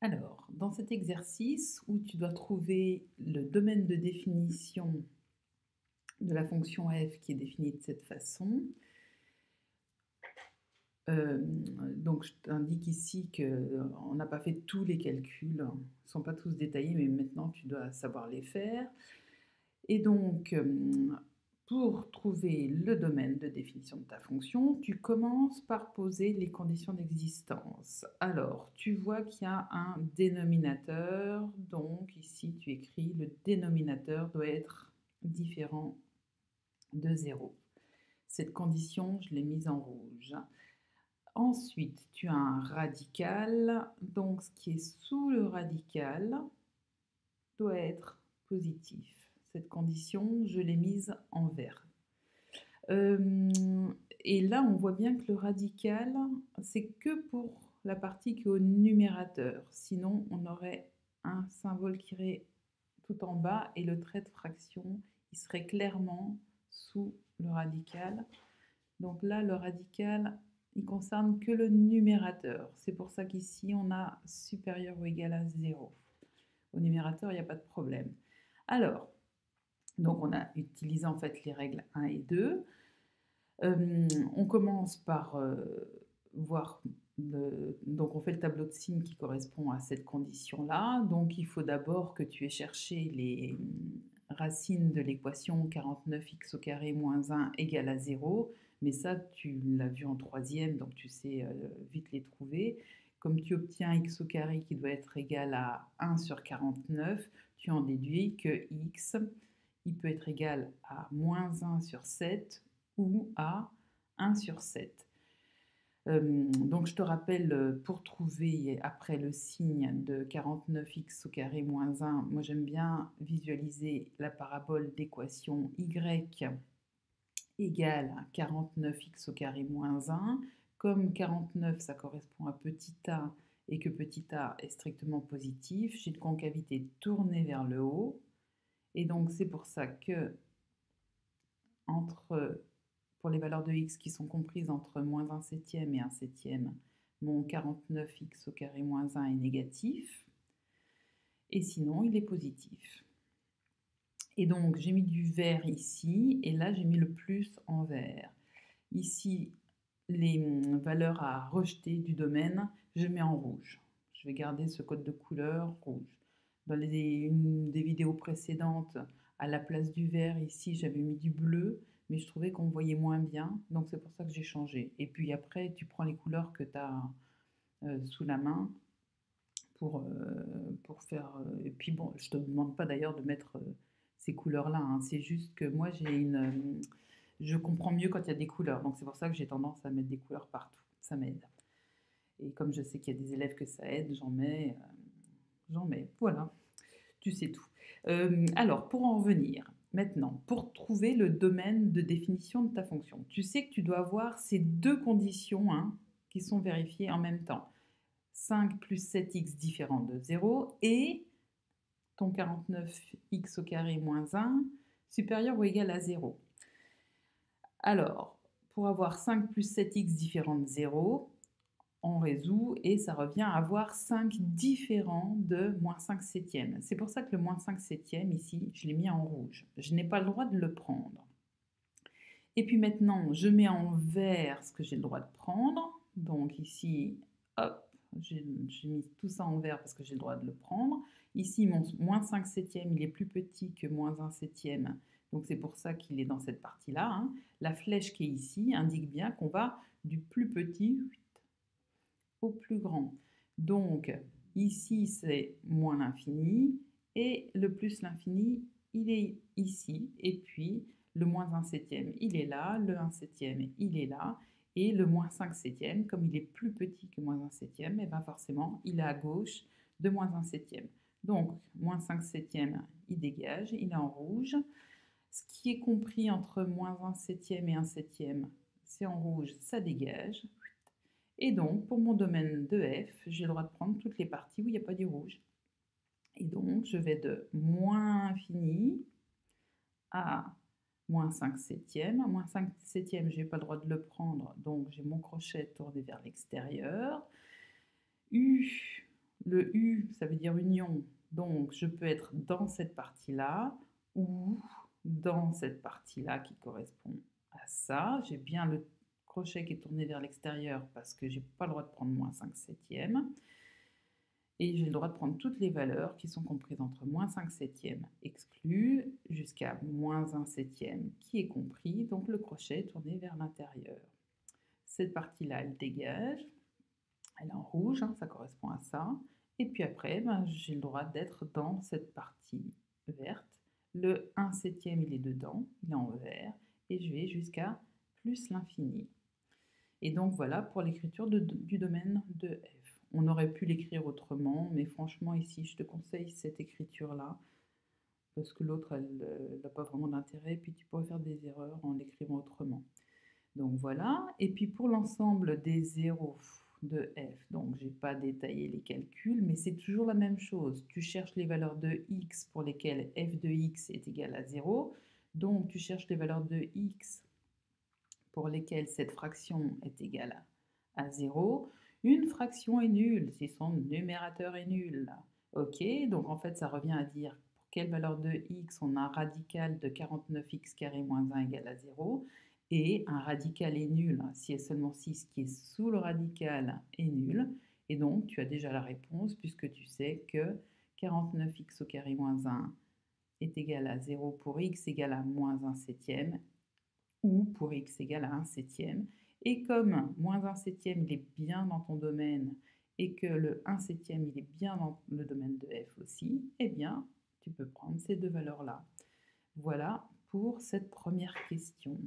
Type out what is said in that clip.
Alors, dans cet exercice où tu dois trouver le domaine de définition de la fonction f qui est définie de cette façon, donc je t'indique ici qu'on n'a pas fait tous les calculs, ils ne sont pas tous détaillés, mais maintenant tu dois savoir les faire. Et donc, pour trouver le domaine de définition de ta fonction, tu commences par poser les conditions d'existence. Alors, tu vois qu'il y a un dénominateur, donc ici tu écris le dénominateur doit être différent de 0. Cette condition, je l'ai mise en rouge. Ensuite, tu as un radical, donc ce qui est sous le radical doit être positif. Cette condition, je l'ai mise en vert. Et là, on voit bien que le radical, c'est que pour la partie qui est au numérateur. Sinon, on aurait un symbole qui irait tout en bas et le trait de fraction, il serait clairement sous le radical. Donc là, le radical, il concerne que le numérateur. C'est pour ça qu'ici, on a supérieur ou égal à 0. Au numérateur, il n'y a pas de problème. Alors, donc on a utilisé en fait les règles 1 et 2. On commence par voir, donc on fait le tableau de signes qui correspond à cette condition-là. Donc il faut d'abord que tu aies cherché les racines de l'équation 49x au carré moins 1 égale à 0. Mais ça, tu l'as vu en troisième, donc tu sais vite les trouver. Comme tu obtiens x au carré qui doit être égal à 1 sur 49, tu en déduis que x, il peut être égal à moins 1 sur 7 ou à 1 sur 7. Donc je te rappelle, pour trouver après le signe de 49x au carré moins 1, moi j'aime bien visualiser la parabole d'équation y égale à 49x au carré moins 1. Comme 49, ça correspond à petit a et que petit a est strictement positif, j'ai une concavité tournée vers le haut. Et donc c'est pour ça que pour les valeurs de x qui sont comprises entre moins 1 septième et 1 septième, mon 49x au carré moins 1 est négatif, et sinon il est positif. Et donc j'ai mis du vert ici, et là j'ai mis le plus en vert. Ici, les valeurs à rejeter du domaine, je mets en rouge. Je vais garder ce code de couleur rouge. Dans une des vidéos précédentes, à la place du vert, ici, j'avais mis du bleu, mais je trouvais qu'on voyait moins bien, donc c'est pour ça que j'ai changé. Et puis après, tu prends les couleurs que tu as sous la main pour faire... et puis bon, je ne te demande pas d'ailleurs de mettre ces couleurs-là, hein. C'est juste que moi, je comprends mieux quand il y a des couleurs, donc c'est pour ça que j'ai tendance à mettre des couleurs partout, ça m'aide. Et comme je sais qu'il y a des élèves que ça aide, j'en mets, voilà, tu sais tout. Alors, pour en revenir, maintenant, pour trouver le domaine de définition de ta fonction, tu sais que tu dois avoir ces deux conditions qui sont vérifiées en même temps. 5 plus 7x différent de 0 et ton 49x au carré moins 1 supérieur ou égal à 0. Alors, pour avoir 5 plus 7x différent de 0, on résout et ça revient à avoir 5 différent de moins 5 septièmes. C'est pour ça que le moins 5 septièmes, ici, je l'ai mis en rouge. Je n'ai pas le droit de le prendre. Et puis maintenant, je mets en vert ce que j'ai le droit de prendre. Donc ici, hop, j'ai mis tout ça en vert parce que j'ai le droit de le prendre. Ici, mon moins 5 septièmes, il est plus petit que moins 1 septième. Donc c'est pour ça qu'il est dans cette partie-là. La flèche qui est ici indique bien qu'on va du plus petit au plus grand. Donc ici, c'est moins l'infini. Et le plus l'infini, il est ici. Et puis, le moins 1 septième, il est là. Le 1 septième, il est là. Et le moins 5 septième, comme il est plus petit que moins 1 septième, et bien forcément, il est à gauche de moins 1 septième. Donc, moins 5 septième, il dégage, il est en rouge. Ce qui est compris entre moins 1 septième et 1 septième, c'est en rouge, ça dégage. Et donc, pour mon domaine de f, j'ai le droit de prendre toutes les parties où il n'y a pas du rouge. Et donc, je vais de moins infini à moins 5 septièmes. À moins 5 septièmes, je n'ai pas le droit de le prendre, donc j'ai mon crochet tourné vers l'extérieur. U, Le U, ça veut dire union, donc je peux être dans cette partie-là ou dans cette partie-là qui correspond à ça. J'ai bien le crochet qui est tourné vers l'extérieur parce que j'ai pas le droit de prendre moins 5 septièmes. Et j'ai le droit de prendre toutes les valeurs qui sont comprises entre moins 5 septièmes exclus jusqu'à moins 1 septième qui est compris, donc le crochet est tourné vers l'intérieur. Cette partie-là, elle dégage, elle est en rouge, hein, ça correspond à ça. Et puis après, ben, j'ai le droit d'être dans cette partie verte. Le 1 septième, il est dedans, il est en vert, et je vais jusqu'à plus l'infini. Et donc voilà pour l'écriture du domaine de F. On aurait pu l'écrire autrement, mais franchement ici je te conseille cette écriture-là, parce que l'autre elle n'a pas vraiment d'intérêt, puis tu pourrais faire des erreurs en l'écrivant autrement. Donc voilà, et puis pour l'ensemble des zéros de F, donc j'ai pas détaillé les calculs, mais c'est toujours la même chose. Tu cherches les valeurs de x pour lesquelles f de x est égal à 0, donc tu cherches les valeurs de x pour lesquelles cette fraction est égale à 0. Une fraction est nulle si son numérateur est nul. Ok, donc en fait ça revient à dire pour quelle valeur de x on a un radical de 49x carré moins 1 égale à 0. Et un radical est nul si seulement 6 qui est sous le radical est nul. Et donc tu as déjà la réponse puisque tu sais que 49x au carré moins 1 est égal à 0 pour x égale à moins 1 septième ou pour x égale à 1 septième. Et comme moins 1 septième, il est bien dans ton domaine et que le 1 septième, il est bien dans le domaine de f aussi, eh bien, tu peux prendre ces deux valeurs-là. Voilà pour cette première question.